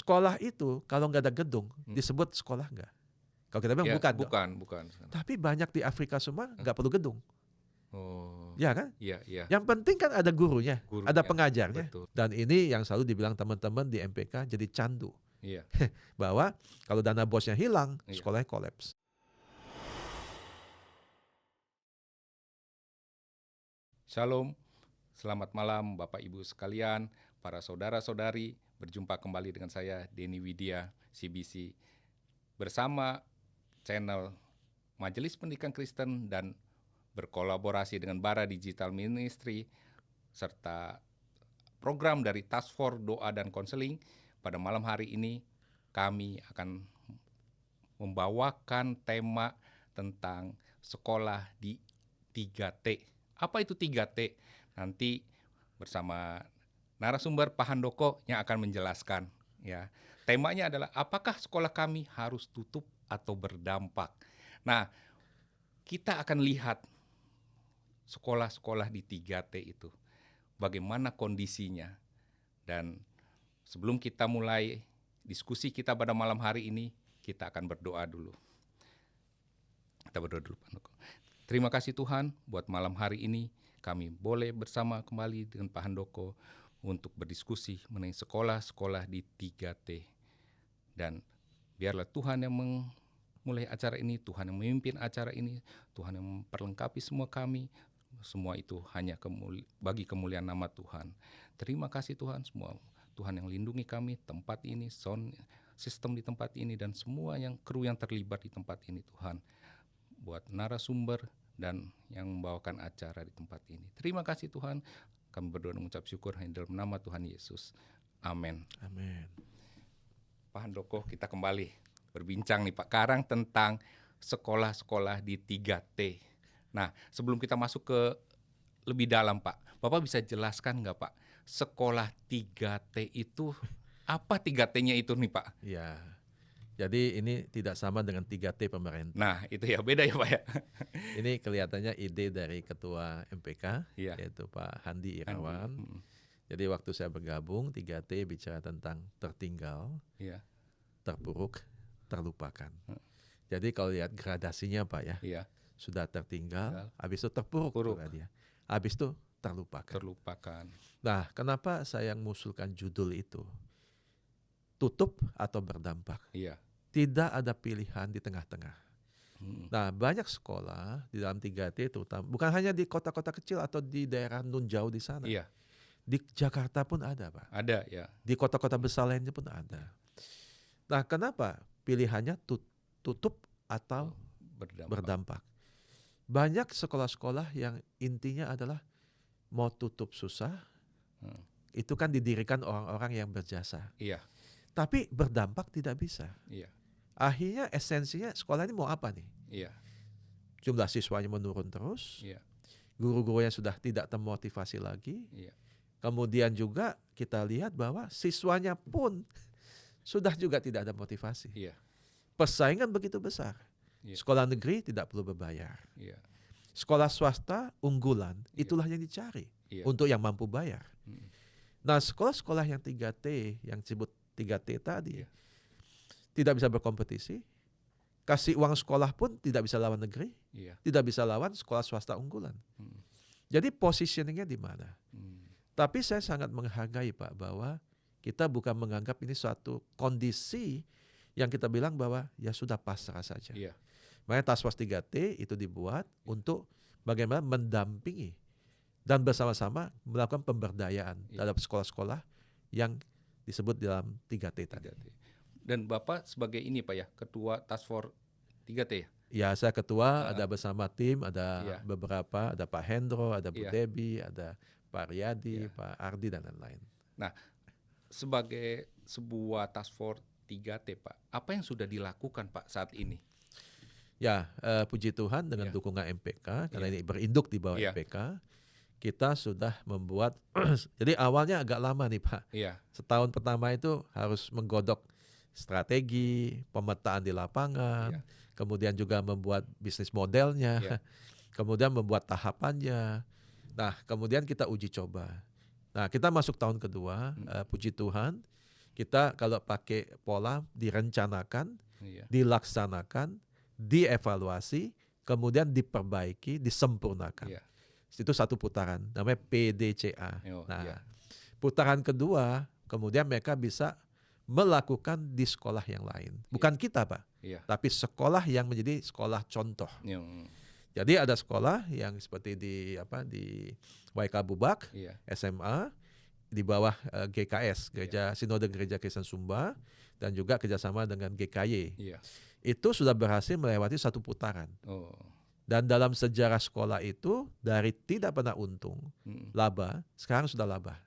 Sekolah itu kalau nggak ada gedung disebut sekolah nggak? Kalau kita bilang Ya, bukan dong. bukan. Tapi banyak di Afrika semua nggak perlu gedung, Oh, ya kan? iya. Yang penting kan ada gurunya, ada Gurunya, pengajarnya. betul. Dan ini yang selalu dibilang teman-teman di MPK jadi candu. Iya. Bahwa kalau dana bosnya hilang, Iya. sekolahnya kolaps. Shalom, selamat malam Bapak Ibu sekalian, para saudara-saudari. Berjumpa kembali dengan saya, Denny Widya, CBC, bersama channel Majelis Pendidikan Kristen dan berkolaborasi dengan Bara Digital Ministry, serta program dari Task Force Doa dan Konseling. Pada malam hari ini, kami akan membawakan tema tentang sekolah di 3T. Apa itu 3T? Nanti bersama narasumber Pak Handoko yang akan menjelaskan. Ya, temanya adalah apakah sekolah kami harus tutup atau berdampak. Nah, kita akan lihat sekolah-sekolah di 3T itu, bagaimana kondisinya. Dan sebelum kita mulai diskusi kita pada malam hari ini, kita akan berdoa dulu. Kita berdoa dulu, Pak Handoko. Terima kasih Tuhan buat malam hari ini kami boleh bersama kembali dengan Pak Handoko untuk berdiskusi mengenai sekolah-sekolah di 3T. Dan biarlah Tuhan yang memulai acara ini, Tuhan yang memimpin acara ini, Tuhan yang memperlengkapi semua kami. Semua itu hanya bagi kemuliaan nama Tuhan. Terima kasih Tuhan, semua Tuhan yang lindungi kami, tempat ini, sound sistem di tempat ini, dan semua yang kru yang terlibat di tempat ini Tuhan. Buat narasumber dan yang membawakan acara di tempat ini. Terima kasih Tuhan. Kami berdoa dan mengucap syukur hanya dalam nama Tuhan Yesus. Amin. Amin. Pak Handoko, kita kembali berbincang nih Pak Karang tentang sekolah-sekolah di 3T. Nah, sebelum kita masuk ke lebih dalam Pak, Bapak bisa jelaskan nggak Pak, sekolah 3T itu apa 3T-nya itu nih Pak? Ya, jadi ini tidak sama dengan 3T pemerintah. Nah, itu ya beda ya Pak ya. Ini kelihatannya ide dari Ketua MPK, Iya. yaitu Pak Handi Irawan. Andi. Jadi waktu saya bergabung, 3T bicara tentang tertinggal, Iya. terpuruk, terlupakan. Jadi kalau lihat gradasinya Pak ya, Iya. sudah tertinggal, habis itu terpuruk juga dia, habis itu terlupakan. Nah, kenapa saya mengusulkan judul itu? Tutup atau berdampak? Iya. Tidak ada pilihan di tengah-tengah. Nah, banyak sekolah di dalam 3T terutama, bukan hanya di kota-kota kecil atau di daerah nun jauh di sana. Iya. Di Jakarta pun ada Pak. Ada ya. Di kota-kota besar lainnya pun ada. Nah, kenapa pilihannya tutup atau berdampak? Banyak sekolah-sekolah yang intinya adalah mau tutup susah, itu kan didirikan orang-orang yang berjasa. Iya. Tapi berdampak tidak bisa. Iya. Akhirnya esensinya sekolah ini mau apa nih? Iya. Jumlah siswanya menurun terus. Iya. Guru-gurunya sudah tidak termotivasi lagi. Iya. Kemudian juga kita lihat bahwa siswanya pun sudah juga tidak ada motivasi. Iya. Persaingan begitu besar. Iya. Sekolah negeri tidak perlu berbayar. Iya. Sekolah swasta unggulan, itulah yang dicari untuk yang mampu bayar. Nah, sekolah-sekolah yang 3T, yang disebut 3T tadi, tidak bisa berkompetisi, kasih uang sekolah pun tidak bisa lawan negeri, tidak bisa lawan sekolah swasta unggulan. Jadi positioningnya di mana? Tapi saya sangat menghargai Pak bahwa kita bukan menganggap ini suatu kondisi yang kita bilang bahwa ya sudah pasrah saja. Makanya Task Force 3T itu dibuat untuk bagaimana mendampingi dan bersama-sama melakukan pemberdayaan terhadap sekolah-sekolah yang disebut dalam 3T tadi. Dan Bapak sebagai ini Pak ya, Ketua Task Force 3T ya? Ya, saya ketua, ada bersama tim, ada beberapa, ada Pak Hendro, ada Bu Debi, ada Pak Riyadi, Pak Ardi, dan lain-lain. Nah, sebagai sebuah Task Force 3T Pak, apa yang sudah dilakukan Pak saat ini? Ya, puji Tuhan dengan dukungan MPK, karena ini berinduk di bawah MPK, kita sudah membuat, jadi awalnya agak lama nih Pak. Setahun pertama itu harus menggodok strategi, pemetaan di lapangan, kemudian juga membuat bisnis modelnya, kemudian membuat tahapannya. Nah, kemudian kita uji coba. Nah, kita masuk tahun kedua, puji Tuhan, Kita kalau pakai pola direncanakan, Iya. dilaksanakan, dievaluasi, kemudian diperbaiki, disempurnakan. Iya. Itu satu putaran, namanya PDCA. Oh, Nah, iya. putaran kedua, kemudian mereka bisa melakukan di sekolah yang lain. Bukan kita, Pak, Iya. tapi sekolah yang menjadi sekolah contoh. Yang Jadi ada sekolah yang seperti di YK Bubak, iya. SMA, di bawah GKS, Gereja Sinode Gereja Kristen Sumba, dan juga kerjasama dengan GKY. Iya. Itu sudah berhasil melewati satu putaran. Oh. Dan dalam sejarah sekolah itu, dari tidak pernah untung, laba, sekarang sudah laba.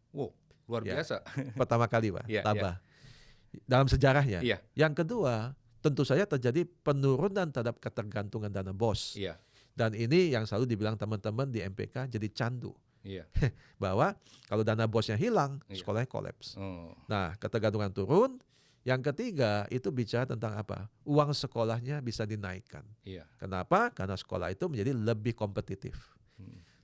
Wow, luar biasa. Pertama kali, Pak, Iya, laba. Dalam sejarahnya. Iya. Yang kedua, tentu saja terjadi penurunan terhadap ketergantungan dana BOS. Iya. Dan ini yang selalu dibilang teman-teman di MPK jadi candu. Iya. Bahwa kalau dana BOS-nya hilang, Iya. sekolahnya kolaps. Oh. Nah, ketergantungan turun. Yang ketiga, itu bicara tentang apa? Uang sekolahnya bisa dinaikkan. Iya. Kenapa? Karena sekolah itu menjadi lebih kompetitif.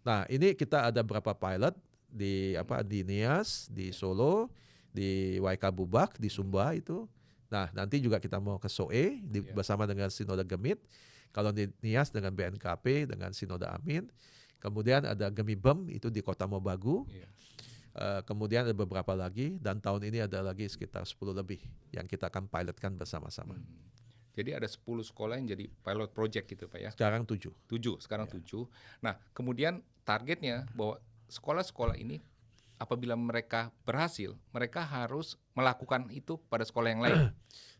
Nah, ini kita ada beberapa pilot di Nias, di Solo, di YK Bubak, di Sumba itu. Nah, nanti juga kita mau ke SOE bersama dengan Sinode Gemit. Kalau di Nias dengan BNKP, dengan Sinode Amin. Kemudian ada Gemibem, itu di Kota Mobagu. Kemudian ada beberapa lagi, dan tahun ini ada lagi sekitar 10 lebih yang kita akan pilotkan bersama-sama. Jadi ada 10 sekolah yang jadi pilot project gitu, Pak ya? Sekarang 7. 7, sekarang 7. Nah, kemudian targetnya bahwa sekolah-sekolah ini apabila mereka berhasil, mereka harus melakukan itu pada sekolah yang lain.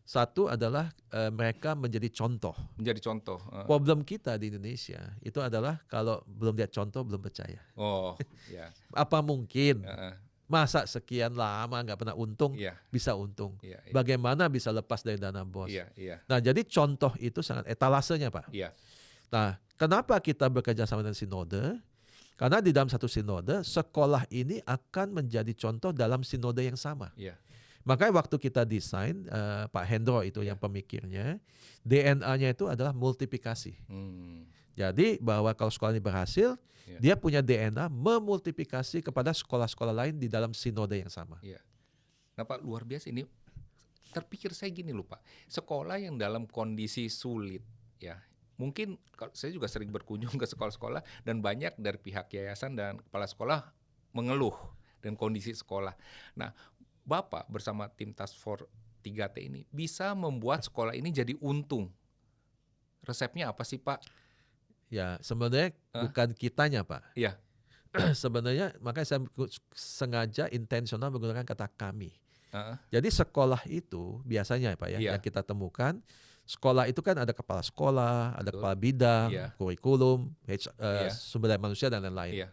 Satu adalah mereka menjadi contoh. Menjadi contoh. Problem kita di Indonesia itu adalah kalau belum lihat contoh belum percaya. Oh, ya. Apa mungkin masa sekian lama nggak pernah untung bisa untung? Bagaimana bisa lepas dari dana BOS? Nah, jadi contoh itu sangat etalasenya, Pak. Nah, kenapa kita bekerja sama dengan Sinode? Karena di dalam satu sinode, sekolah ini akan menjadi contoh dalam sinode yang sama. Makanya waktu kita desain, Pak Hendro itu yang pemikirnya, DNA-nya itu adalah multiplikasi. Jadi bahwa kalau sekolah ini berhasil, dia punya DNA memultiplikasi kepada sekolah-sekolah lain di dalam sinode yang sama. Nah, Pak, luar biasa ini. Terpikir saya gini loh, Pak. Sekolah yang dalam kondisi sulit, ya. Mungkin saya juga sering berkunjung ke sekolah-sekolah dan banyak dari pihak yayasan dan kepala sekolah mengeluh dengan kondisi sekolah. Nah, Bapak bersama tim Task Force 3T ini bisa membuat sekolah ini jadi untung. Resepnya apa sih, Pak? Ya, sebenarnya bukan kitanya, Pak. Iya. Sebenarnya makanya saya sengaja intensional menggunakan kata kami. Jadi sekolah itu biasanya, Pak, ya, yang kita temukan, sekolah itu kan ada kepala sekolah, ada kepala bidang, kurikulum, sumber daya manusia dan lain-lain.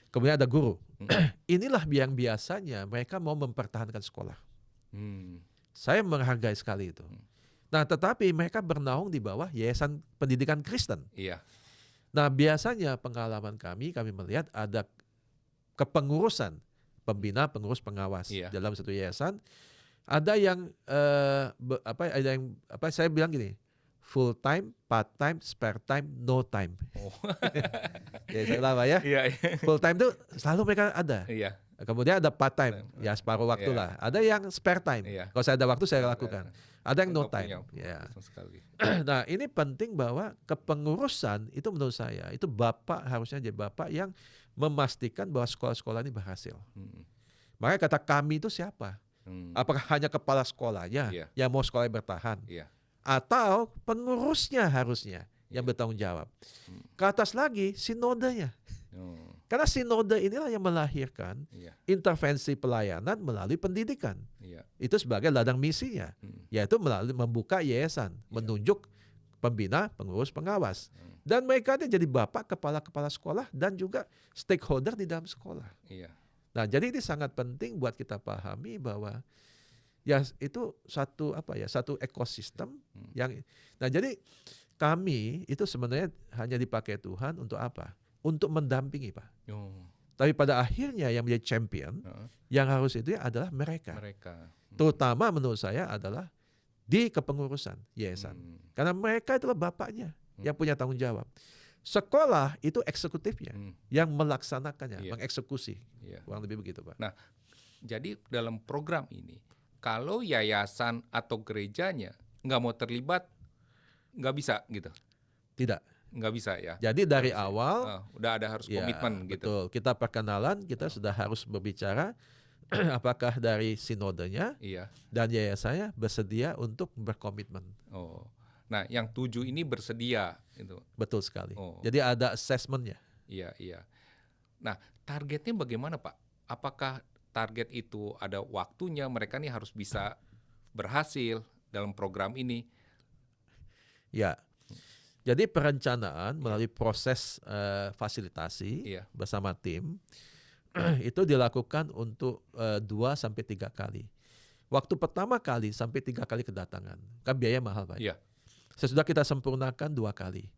Kemudian ada guru. Inilah yang biasanya mereka mau mempertahankan sekolah. Saya menghargai sekali itu. Nah, tetapi mereka bernaung di bawah Yayasan Pendidikan Kristen. Nah, biasanya pengalaman kami melihat ada kepengurusan, pembina, pengurus, pengawas dalam satu yayasan. Ada yang saya bilang gini, full time, part time, spare time, no time. Ya, saya lama ya. Full time itu selalu mereka ada. Kemudian ada part time, ya separuh waktu lah. Ada yang spare time. Kalau saya ada waktu saya lakukan. Ada yang no time. Nah, ini penting bahwa kepengurusan itu menurut saya itu Bapak harusnya jadi Bapak yang memastikan bahwa sekolah-sekolah ini berhasil. Makanya kata kami itu siapa? Apakah hanya kepala sekolahnya yang mau sekolah bertahan? Atau pengurusnya harusnya yang bertanggung jawab? Ke atas lagi sinodenya. Karena sinode inilah yang melahirkan intervensi pelayanan melalui pendidikan. Itu sebagai ladang misinya, yaitu melalui membuka yayasan, menunjuk pembina, pengurus, pengawas. Dan mereka ini jadi bapak, kepala-kepala sekolah dan juga stakeholder di dalam sekolah. Nah, jadi ini sangat penting buat kita pahami bahwa ya itu satu ekosistem yang. Nah, jadi kami itu sebenarnya hanya dipakai Tuhan untuk apa? Untuk mendampingi, Pak. Tapi pada akhirnya yang menjadi champion yang harus itu adalah mereka. Terutama menurut saya adalah di kepengurusan yayasan. Karena mereka itulah bapaknya yang punya tanggung jawab. Sekolah itu eksekutifnya yang melaksanakannya, mengeksekusi. Kurang lebih begitu, Pak. Nah, Jadi dalam program ini, kalau yayasan atau gerejanya nggak mau terlibat, nggak bisa gitu? Tidak. Nggak bisa ya? Jadi Nggak dari bisa. awal, Udah ada harus ya komitmen gitu. betul. Kita perkenalan, kita sudah harus berbicara apakah dari sinodenya Iya. dan yayasannya bersedia untuk berkomitmen. Oh. Nah, yang 7 ini bersedia itu. Betul sekali. Oh. Jadi ada assessment-nya. Iya, iya. Nah, targetnya bagaimana, Pak? Apakah target itu ada waktunya, mereka nih harus bisa berhasil dalam program ini? Ya. Jadi perencanaan melalui proses fasilitasi Iya. bersama tim itu dilakukan untuk 2-3 kali. Waktu pertama kali sampai 3 kali kedatangan, kan biaya mahal, Pak. Iya. Sesudah kita sempurnakan 2 kali.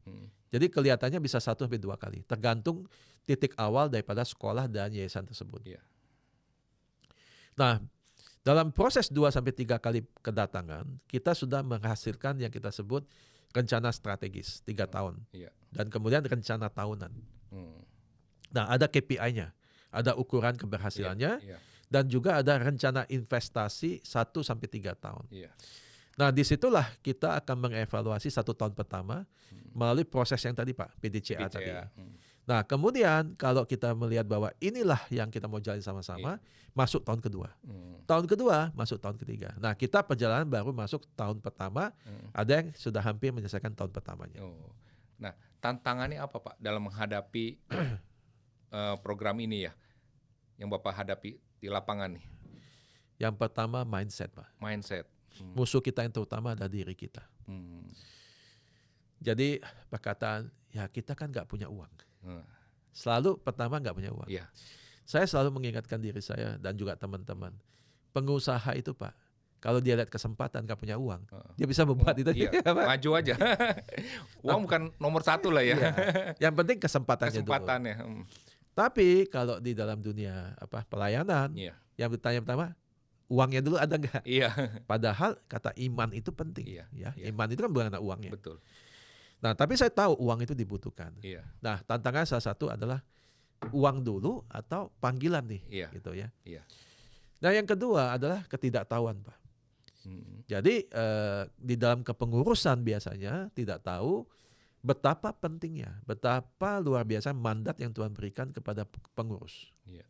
Jadi kelihatannya bisa 1-2 kali, tergantung titik awal daripada sekolah dan yayasan tersebut. Iya. Nah, dalam proses 2-3 kali kedatangan, kita sudah menghasilkan yang kita sebut rencana strategis 3 tahun. Iya. Dan kemudian rencana tahunan. Hmm. Nah, ada KPI-nya, ada ukuran keberhasilannya, Iya. dan juga ada rencana investasi 1-3 tahun. Iya. Nah, disitulah kita akan mengevaluasi 1 tahun pertama melalui proses yang tadi, Pak, PDCA tadi. Nah, kemudian kalau kita melihat bahwa inilah yang kita mau jalin sama-sama, masuk tahun kedua. Tahun kedua, masuk tahun ketiga. Nah, kita perjalanan baru masuk tahun pertama, ada yang sudah hampir menyelesaikan tahun pertamanya. Oh. Nah, tantangannya apa, Pak, dalam menghadapi program ini ya, yang Bapak hadapi di lapangan nih? Yang pertama, mindset, Pak. Mindset. Musuh kita yang terutama adalah diri kita. Jadi perkataan, ya kita kan nggak punya uang. Selalu pertama nggak punya uang. Iya. Saya selalu mengingatkan diri saya dan juga teman-teman, pengusaha itu, Pak, kalau dia lihat kesempatan nggak punya uang, dia bisa membuat itu. Iya. Maju aja. Uang bukan nomor 1 lah ya. Iya. Yang penting kesempatannya dulu. Tapi kalau di dalam dunia pelayanan, yang ditanya pertama, uangnya dulu ada nggak? Iya. Padahal kata iman itu penting. Iya. Iman itu kan bukan ada uangnya. Betul. Nah, tapi saya tahu uang itu dibutuhkan. Iya. Nah, tantangan salah satu adalah uang dulu atau panggilan nih, gitu ya. Iya. Nah, yang kedua adalah ketidaktahuan, Pak. Jadi di dalam kepengurusan biasanya tidak tahu betapa pentingnya, betapa luar biasa mandat yang Tuhan berikan kepada pengurus. Iya.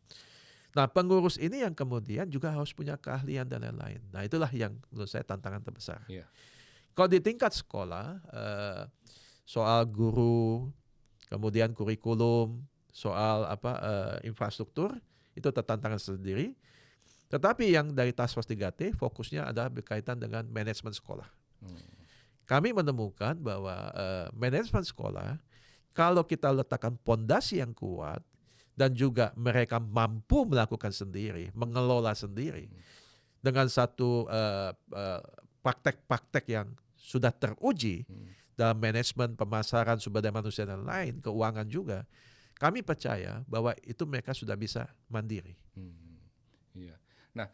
Nah, pengurus ini yang kemudian juga harus punya keahlian dan lain-lain. Nah, itulah yang menurut saya tantangan terbesar. Iya. Kalau di tingkat sekolah, soal guru, kemudian kurikulum, soal infrastruktur, itu tantangan sendiri. Tetapi yang dari Task Force 3T fokusnya adalah berkaitan dengan manajemen sekolah. Kami menemukan bahwa manajemen sekolah, kalau kita letakkan pondasi yang kuat, dan juga mereka mampu melakukan sendiri, mengelola sendiri, dengan satu praktek-praktek yang sudah teruji dalam manajemen, pemasaran, sumber daya manusia dan lain, keuangan juga, kami percaya bahwa itu mereka sudah bisa mandiri. Iya. Nah,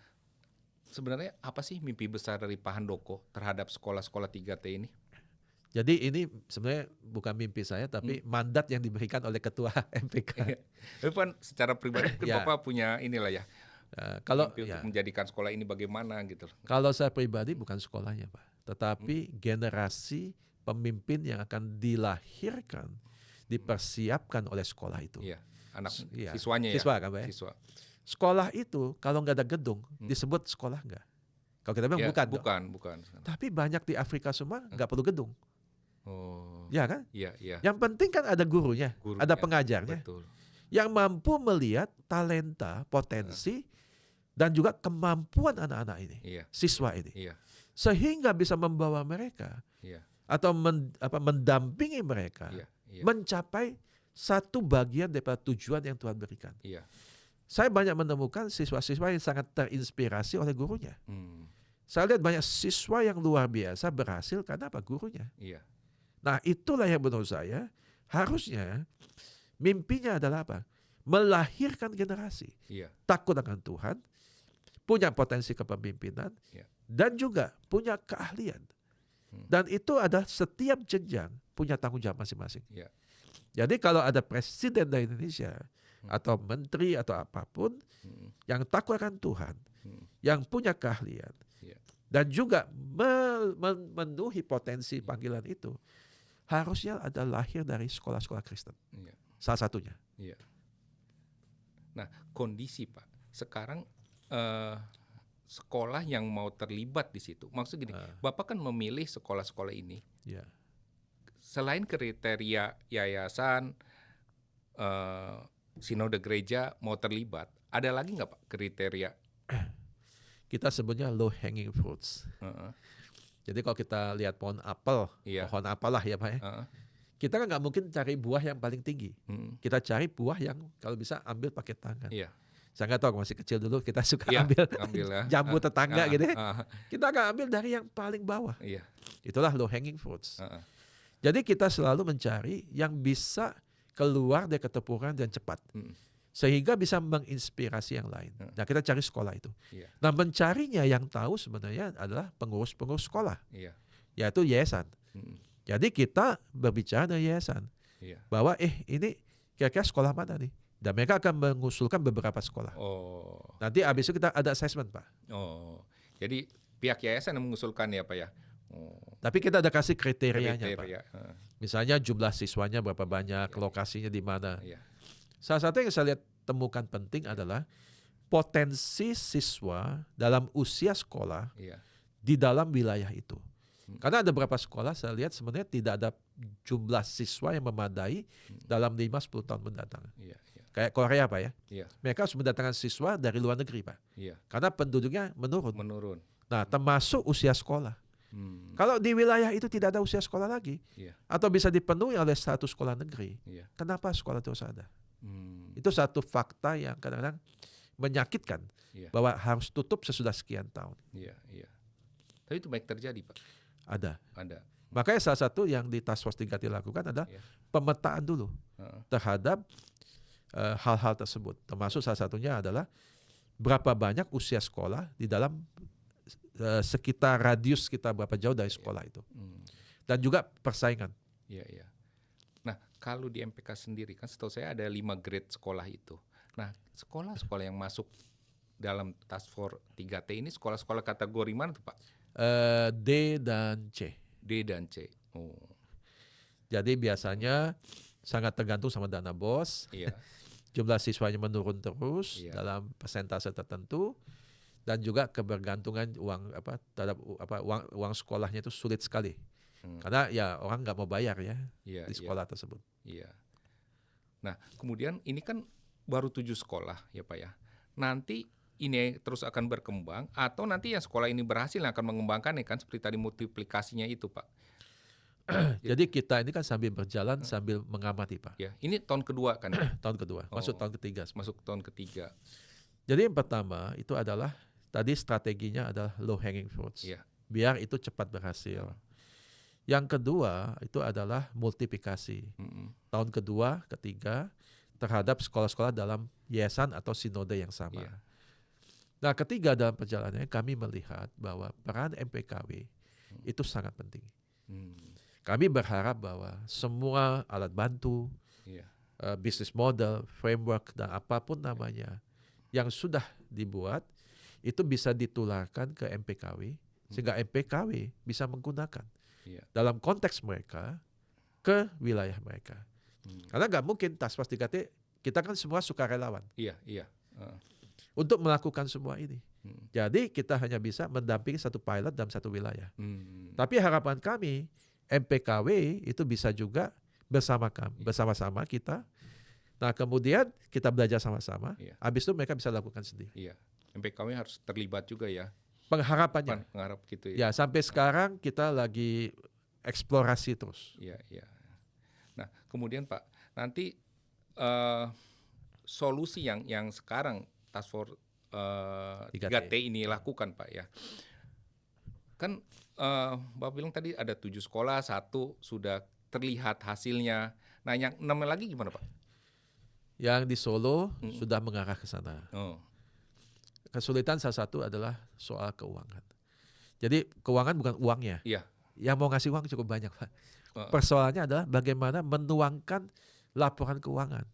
sebenarnya apa sih mimpi besar dari Pak Handoko terhadap sekolah-sekolah 3T ini? Jadi ini sebenarnya bukan mimpi saya, tapi mandat yang diberikan oleh Ketua MPK. Itu kan secara pribadi Bapak punya inilah ya. Kalau untuk menjadikan sekolah ini bagaimana gitu. Kalau saya pribadi bukan sekolahnya, Pak, tetapi generasi pemimpin yang akan dilahirkan, dipersiapkan oleh sekolah itu. Iya, anak siswanya siswa, kan, Pak? Siswa. Sekolah itu kalau nggak ada gedung disebut sekolah nggak? Kalau kita bilang bukan. Tapi banyak di Afrika semua nggak perlu gedung. Oh. Ya kan? Iya. Yang penting kan ada gurunya, ada pengajarnya. Betul. Yang mampu melihat talenta, potensi, dan juga kemampuan anak-anak ini, siswa ini. Iya. Sehingga bisa membawa mereka atau mendampingi mereka mencapai satu bagian daripada tujuan yang Tuhan berikan. Iya. Saya banyak menemukan siswa-siswa yang sangat terinspirasi oleh gurunya. Saya lihat banyak siswa yang luar biasa berhasil karena apa? Gurunya. Iya. Nah, itulah yang menurut saya harusnya mimpinya adalah apa? Melahirkan generasi takut akan Tuhan, punya potensi kepemimpinan, dan juga punya keahlian. Dan itu ada setiap jenjang punya tanggung jawab masing-masing. Jadi kalau ada presiden dari Indonesia atau menteri atau apapun yang takut akan Tuhan, yang punya keahlian, dan juga memenuhi potensi panggilan itu, harusnya ada lahir dari sekolah-sekolah Kristen. Salah satunya. Nah, kondisi Pak, sekarang sekolah yang mau terlibat di situ, maksud gini, Bapak kan memilih sekolah-sekolah ini. Selain kriteria yayasan, sinode gereja mau terlibat, ada lagi nggak Pak kriteria? Kita sebutnya low hanging fruits. Jadi kalau kita lihat pohon apel, pohon apalah ya Pak ya, kita kan nggak mungkin cari buah yang paling tinggi. Kita cari buah yang kalau bisa ambil pakai tangan. Saya nggak tahu, masih kecil dulu kita suka ambil jambu tetangga gitu ya. Kita akan ambil dari yang paling bawah. Itulah low hanging fruits. Jadi kita selalu mencari yang bisa keluar dari ketepukan dan cepat. Sehingga bisa menginspirasi yang lain. Nah, kita cari sekolah itu. Nah, mencarinya yang tahu sebenarnya adalah pengurus-pengurus sekolah, yaitu yayasan. Jadi kita berbicara dengan yayasan bahwa ini kira-kira sekolah mana nih? Dan mereka akan mengusulkan beberapa sekolah. Nanti abis itu kita ada assessment Pak. Jadi pihak yayasan yang mengusulkan ya Pak ya? Tapi kita ada kasih kriterianya Pak. Misalnya jumlah siswanya berapa banyak, lokasinya di mana. Salah satu yang saya lihat temukan penting adalah potensi siswa dalam usia sekolah di dalam wilayah itu. Karena ada beberapa sekolah saya lihat sebenarnya tidak ada jumlah siswa yang memadai dalam 5-10 tahun mendatang. Kayak Korea Pak ya. Mereka harus mendatangkan siswa dari luar negeri Pak. Karena penduduknya menurun. Nah, termasuk usia sekolah. Kalau di wilayah itu tidak ada usia sekolah lagi, atau bisa dipenuhi oleh satu sekolah negeri, kenapa sekolah terus ada? Itu satu fakta yang kadang-kadang menyakitkan, bahwa harus tutup sesudah sekian tahun. Tapi itu baik terjadi Pak? Ada. Makanya salah satu yang di Task Force 3T lakukan adalah pemetaan dulu terhadap hal-hal tersebut. Termasuk salah satunya adalah berapa banyak usia sekolah di dalam sekitar radius kita berapa jauh dari sekolah itu. Dan juga persaingan. Nah, kalau di MPK sendiri kan setahu saya ada 5 grade sekolah itu. Nah, sekolah-sekolah yang masuk dalam Task Force 3T ini sekolah-sekolah kategori mana tuh Pak? D dan C. D dan C. Jadi biasanya sangat tergantung sama dana BOS. Jumlah siswanya menurun terus dalam persentase tertentu, dan juga kebergantungan uang sekolahnya itu sulit sekali. Karena ya orang nggak mau bayar di sekolah tersebut. Nah, kemudian ini kan baru 7 sekolah ya Pak ya. Nanti ini terus akan berkembang atau nanti yang sekolah ini berhasil yang akan mengembangkan kan seperti tadi multiplikasinya itu Pak. Jadi kita ini kan sambil berjalan sambil mengamati Pak. Ini tahun kedua kan? Tahun kedua, masuk tahun ketiga. Masuk tahun ketiga. Jadi yang pertama itu adalah tadi strateginya adalah low hanging fruits. Biar itu cepat berhasil. Yang kedua itu adalah multiplikasi. Tahun kedua, ketiga terhadap sekolah-sekolah dalam yayasan atau sinode yang sama. Nah, ketiga dalam perjalanannya kami melihat bahwa peran MPKW itu sangat penting. Kami berharap bahwa semua alat bantu, bisnis model, framework, dan apapun namanya yang sudah dibuat itu bisa ditularkan ke MPKW sehingga MPKW bisa menggunakan dalam konteks mereka ke wilayah mereka. Karena nggak mungkin Task Force 3T, kita kan semua sukarelawan untuk melakukan semua ini. Jadi kita hanya bisa mendampingi satu pilot dalam satu wilayah. Tapi harapan kami MPKW itu bisa juga bersama-sama kita. Nah, kemudian kita belajar sama-sama. Habis itu mereka bisa lakukan sendiri. MPKW harus terlibat juga ya. Pengharapannya. Pengharap gitu ya. Sampai sekarang kita lagi eksplorasi terus. Nah, kemudian Pak, nanti solusi yang sekarang Task Force 3T ini lakukan Pak ya. Kan Bapak bilang tadi ada 7 sekolah, 1 sudah terlihat hasilnya. Nah, yang 6 lagi gimana Pak? Yang di Solo sudah mengarah ke sana. Kesulitan salah satu adalah soal keuangan. Jadi keuangan bukan uangnya. Yang mau ngasih uang cukup banyak Pak. Persoalannya adalah bagaimana menuangkan laporan keuangan.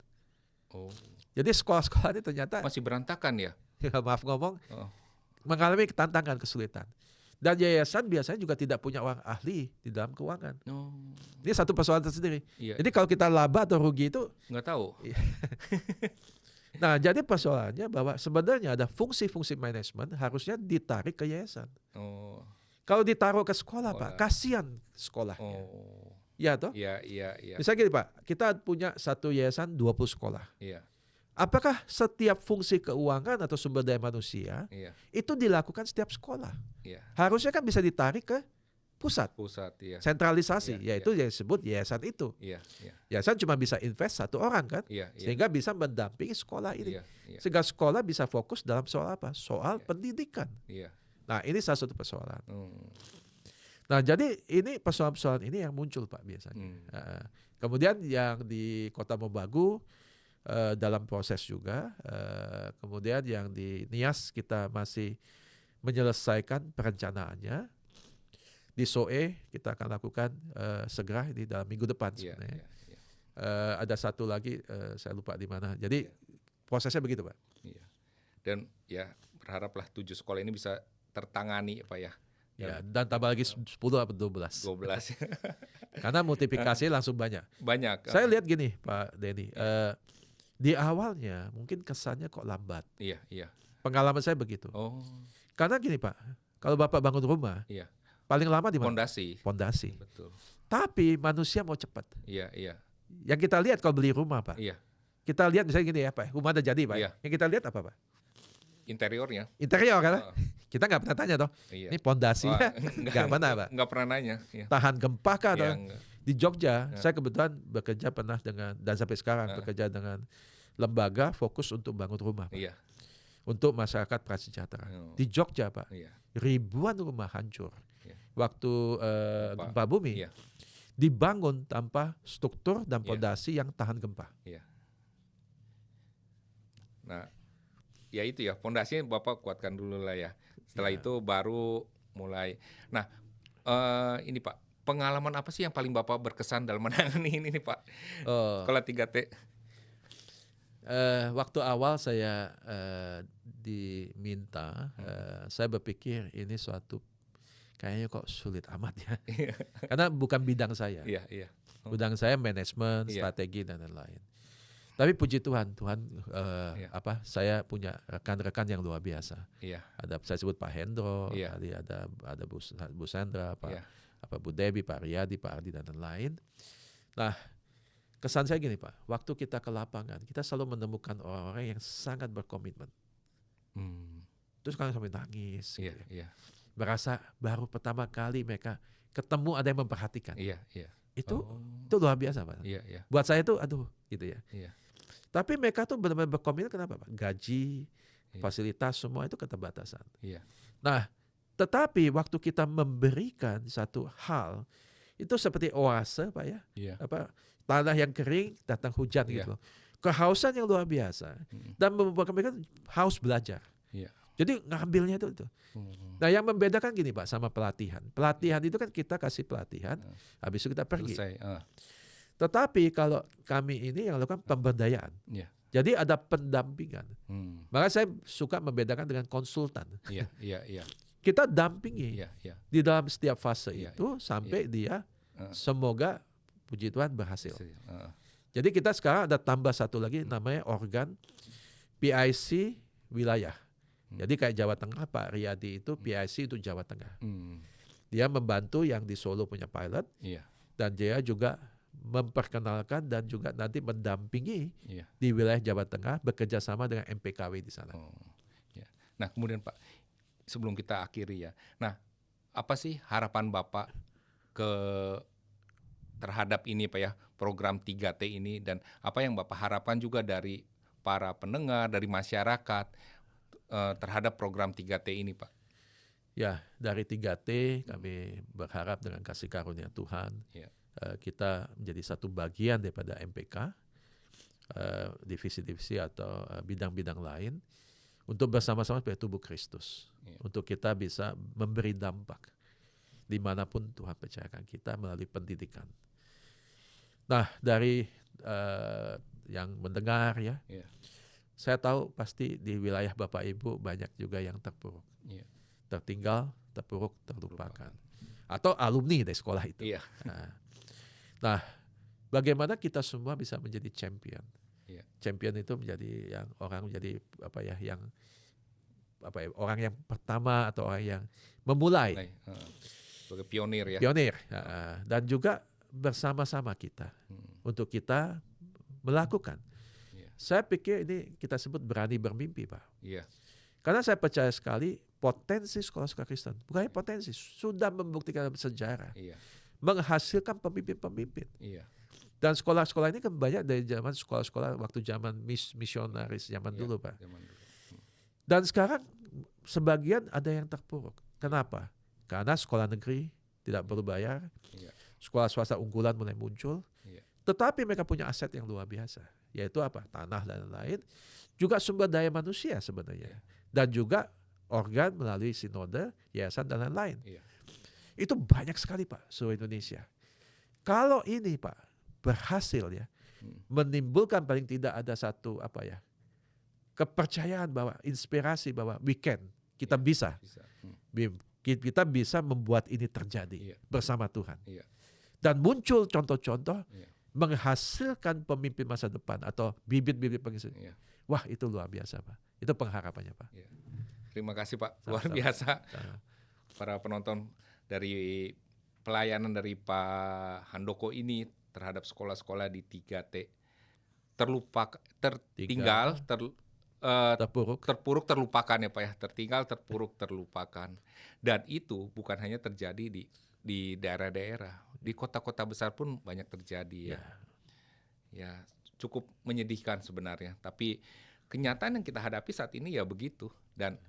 Jadi sekolah-sekolah ini ternyata masih berantakan ya. maaf ngomong, mengalami tantangan, kesulitan. Dan yayasan biasanya juga tidak punya orang ahli di dalam keuangan. Ini satu persoalan tersendiri. Iya. Jadi kalau kita laba atau rugi itu nggak tahu. Nah, jadi persoalannya bahwa sebenarnya ada fungsi-fungsi manajemen harusnya ditarik ke yayasan. Kalau ditaruh ke sekolah, Pak, kasihan sekolahnya. Ya toh? Iya. Misalnya gini, Pak, kita punya satu yayasan 20 sekolah. Iya. Apakah setiap fungsi keuangan atau sumber daya manusia itu dilakukan setiap sekolah? Iya. Harusnya kan bisa ditarik ke pusat, iya. sentralisasi, yaitu yang disebut yayasan itu. Iya. Yayasan cuma bisa invest satu orang kan, sehingga bisa mendampingi sekolah ini, sehingga sekolah bisa fokus dalam soal apa? Soal pendidikan. Nah, ini salah satu persoalan. Nah, jadi ini persoalan-persoalan ini yang muncul, Pak, biasanya. Kemudian yang di Kota Mobagu dalam proses juga, kemudian yang di Nias kita masih menyelesaikan perencanaannya. Di SOE kita akan lakukan segera di dalam minggu depan sebenarnya. Ada satu lagi saya lupa di mana. Jadi prosesnya begitu, Pak. Dan ya berharaplah 7 sekolah ini bisa tertangani, Pak ya. Ya, dan tambah lagi 10 atau 12. 12. Karena multiplikasi langsung banyak. Banyak. Saya lihat gini, Pak Denny. Di awalnya mungkin kesannya kok lambat. Iya. Pengalaman saya begitu. Karena gini, Pak. Kalau Bapak bangun rumah, paling lama di mana? Pondasi. Betul. Tapi manusia mau cepat. Iya. Yang kita lihat kalau beli rumah, Pak. Iya. Kita lihat misalnya gini ya, Pak. Rumah udah jadi, Pak. Yang kita lihat apa, Pak? Interiornya. Interior kan? Kita nggak pernah tanya toh. Ini pondasinya nggak pernah, Pak. Nggak pernah nanya. Tahan gempa kah? Di Jogja, saya kebetulan bekerja pernah dengan, dan sampai sekarang bekerja dengan lembaga fokus untuk bangun rumah, Pak. Untuk masyarakat prasejahtera. Di Jogja, Pak. Ribuan rumah hancur. Waktu gempa bumi dibangun tanpa struktur dan pondasi yang tahan gempa. Nah, ya itu ya, pondasinya Bapak kuatkan dulu lah ya. Setelah itu baru mulai. Nah, ini Pak, pengalaman apa sih yang paling Bapak berkesan dalam menangani ini Pak? Sekolah 3T. Waktu awal saya diminta, saya berpikir ini suatu kayaknya kok sulit amat ya. Karena bukan bidang saya. Bidang saya manajemen, strategi dan lain-lain. Tapi puji Tuhan, saya punya rekan-rekan yang luar biasa. Ada saya sebut Pak Hendro, tadi ada Bu Sandra, Bu Debi, Pak Riyadi, Pak Ardi dan lain-lain. Nah, kesan saya gini, Pak, waktu kita ke lapangan, kita selalu menemukan orang-orang yang sangat berkomitmen. Terus kan sampai nangis. Merasa baru pertama kali mereka ketemu ada yang memperhatikan. Itu luar biasa, Pak. Buat saya itu gitu ya. Tapi mereka tuh benar-benar berkomitmen. Kenapa, Pak? Gaji, fasilitas semua itu keterbatasan. Nah, tetapi waktu kita memberikan satu hal itu seperti oase, Pak ya. Tanah yang kering datang hujan gitu. Kehausan yang luar biasa dan membuat mereka haus belajar. Jadi ngambilnya itu. Nah, yang membedakan gini, Pak, sama pelatihan. Pelatihan itu kan kita kasih pelatihan, habis itu kita pergi. Tetapi kalau kami ini yang lakukan pemberdayaan. Jadi ada pendampingan. Maka saya suka membedakan dengan konsultan. Kita dampingi di dalam setiap fase itu sampai dia semoga puji Tuhan berhasil. Jadi kita sekarang ada tambah satu lagi namanya organ PIC wilayah. Jadi kayak Jawa Tengah, Pak Riyadi itu PIC untuk Jawa Tengah. Dia membantu yang di Solo punya pilot, dan dia juga memperkenalkan dan juga nanti mendampingi di wilayah Jawa Tengah bekerja sama dengan MPKW di sana. Nah, kemudian Pak, sebelum kita akhiri ya, nah apa sih harapan Bapak terhadap ini Pak ya, program 3T ini, dan apa yang Bapak harapkan juga dari para pendengar, dari masyarakat terhadap program 3T ini, Pak? Ya, dari 3T kami berharap dengan kasih karunia Tuhan, kita menjadi satu bagian daripada MPK, divisi-divisi atau bidang-bidang lain, untuk bersama-sama sebagai tubuh Kristus, untuk kita bisa memberi dampak dimanapun Tuhan percayakan kita melalui pendidikan. Nah, dari yang mendengar ya, Saya tahu pasti di wilayah Bapak Ibu banyak juga yang terpuruk, tertinggal, terpuruk, terlupakan, atau alumni dari sekolah itu. Nah, bagaimana kita semua bisa menjadi champion? Champion itu menjadi yang orang menjadi orang yang pertama atau orang yang memulai. Sebagai pionir ya. Pionir. Dan juga bersama-sama kita untuk kita melakukan. Saya pikir ini kita sebut berani bermimpi, Pak. Karena saya percaya sekali potensi sekolah-sekolah Kristen, bukannya potensi, sudah membuktikan sejarah, menghasilkan pemimpin-pemimpin. Dan sekolah-sekolah ini kan banyak dari zaman sekolah-sekolah waktu zaman misionaris zaman dulu, Pak. Dan sekarang sebagian ada yang terpuruk. Kenapa? Karena sekolah negeri tidak perlu bayar, sekolah swasta unggulan mulai muncul, tetapi mereka punya aset yang luar biasa, yaitu apa? Tanah dan lain-lain, juga sumber daya manusia sebenarnya, dan juga organ melalui sinode, yayasan dan lain-lain. Itu banyak sekali, Pak, seluruh Indonesia. Kalau ini, Pak, berhasil ya, menimbulkan paling tidak ada satu kepercayaan bahwa inspirasi bahwa kita bisa. Kita bisa membuat ini terjadi bersama Tuhan. Dan muncul contoh-contoh menghasilkan pemimpin masa depan atau bibit-bibit pengisi. Wah, itu luar biasa, Pak. Itu pengharapannya, Pak. Terima kasih, Pak. Luar biasa. Para penonton, dari pelayanan dari Pak Handoko ini terhadap sekolah-sekolah di 3T tertinggal, terpuruk, terlupakan ya Pak ya. Tertinggal, terpuruk, terlupakan. Dan itu bukan hanya terjadi di daerah-daerah, di kota-kota besar pun banyak terjadi ya. Ya, cukup menyedihkan sebenarnya. Tapi kenyataan yang kita hadapi saat ini ya begitu. Dan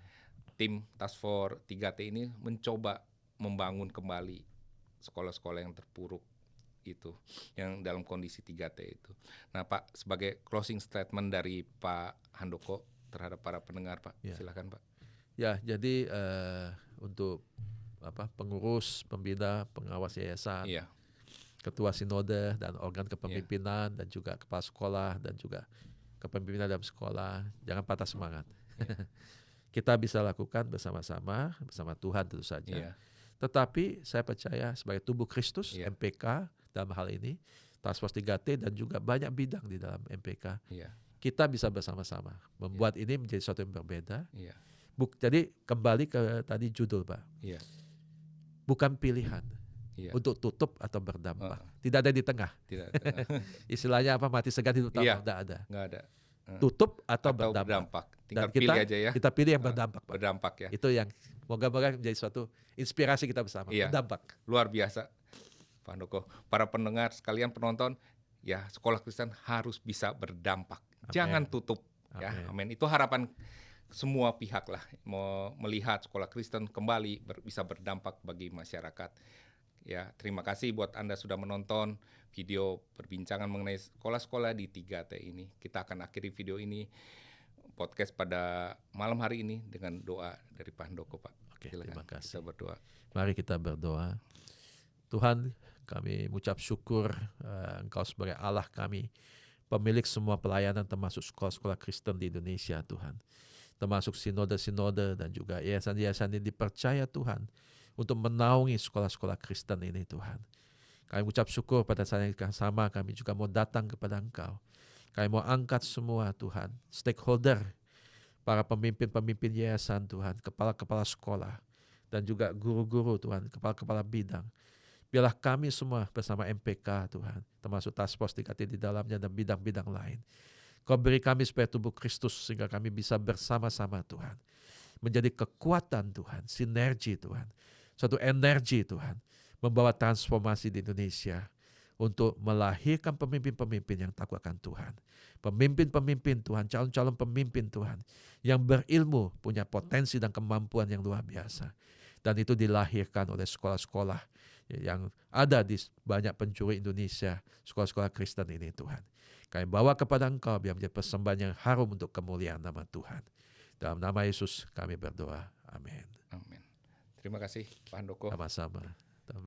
tim Task Force 3T ini mencoba membangun kembali sekolah-sekolah yang terpuruk itu, yang dalam kondisi 3T itu. Nah, Pak, sebagai closing statement dari Pak Handoko terhadap para pendengar, Pak, silakan, Pak. Ya, jadi untuk pengurus, pembina, pengawas yayasan, ketua sinode dan organ kepemimpinan dan juga kepala sekolah dan juga kepemimpinan dalam sekolah, jangan patah semangat. Kita bisa lakukan bersama-sama, bersama Tuhan tentu saja. Tetapi saya percaya sebagai tubuh Kristus, MPK dalam hal ini, Task Force 3T dan juga banyak bidang di dalam MPK, kita bisa bersama-sama membuat ini menjadi sesuatu yang berbeda. Jadi kembali ke tadi judul, Pak. Bukan pilihan untuk tutup atau berdampak. Tidak ada di tengah. Istilahnya mati segan hidup tambah, tidak ada. Nggak ada. Tutup atau berdampak. Tinggal dan kita pilih aja ya. Kita pilih yang berdampak, Pak. Berdampak ya. Itu yang moga-moga menjadi suatu inspirasi kita bersama. Berdampak. Luar biasa, Pak Handoko. Para pendengar sekalian, penonton, ya sekolah Kristen harus bisa berdampak. Amen. Jangan tutup. Amen. Ya, amin. Itu harapan semua pihak lah, mau melihat sekolah Kristen kembali bisa berdampak bagi masyarakat. Ya, terima kasih buat Anda sudah menonton video perbincangan mengenai sekolah-sekolah di 3T ini. Kita akan akhiri video ini, podcast pada malam hari ini dengan doa dari Pak Handoko, Pak. Oke, silakan, terima kasih. kita berdoa. Mari kita berdoa. Tuhan, kami mengucap syukur Engkau sebagai Allah kami, pemilik semua pelayanan termasuk sekolah-sekolah Kristen di Indonesia, Tuhan. Termasuk sinode-sinode dan juga yayasan-yayasan yang dipercaya Tuhan untuk menaungi sekolah-sekolah Kristen ini, Tuhan. Kami mengucap syukur pada saat yang sama, kami juga mau datang kepada Engkau. Kami mau angkat semua, Tuhan, stakeholder, para pemimpin-pemimpin yayasan, Tuhan, kepala-kepala sekolah, dan juga guru-guru, Tuhan, kepala-kepala bidang. Biarlah kami semua bersama MPK, Tuhan, termasuk Task Force 3T di dalamnya dan bidang-bidang lain. Kau beri kami supaya tubuh Kristus sehingga kami bisa bersama-sama, Tuhan, menjadi kekuatan, Tuhan, sinergi, Tuhan, suatu energi, Tuhan, membawa transformasi di Indonesia untuk melahirkan pemimpin-pemimpin yang takut akan Tuhan. Pemimpin-pemimpin Tuhan, calon-calon pemimpin Tuhan, yang berilmu, punya potensi dan kemampuan yang luar biasa. Dan itu dilahirkan oleh sekolah-sekolah yang ada di banyak penjuru Indonesia, sekolah-sekolah Kristen ini, Tuhan. Kami bawa kepada Engkau biar menjadi persembahan yang harum untuk kemuliaan nama Tuhan. Dalam nama Yesus kami berdoa. Amin. Amin. Terima kasih Pak Handoko. Sama-sama.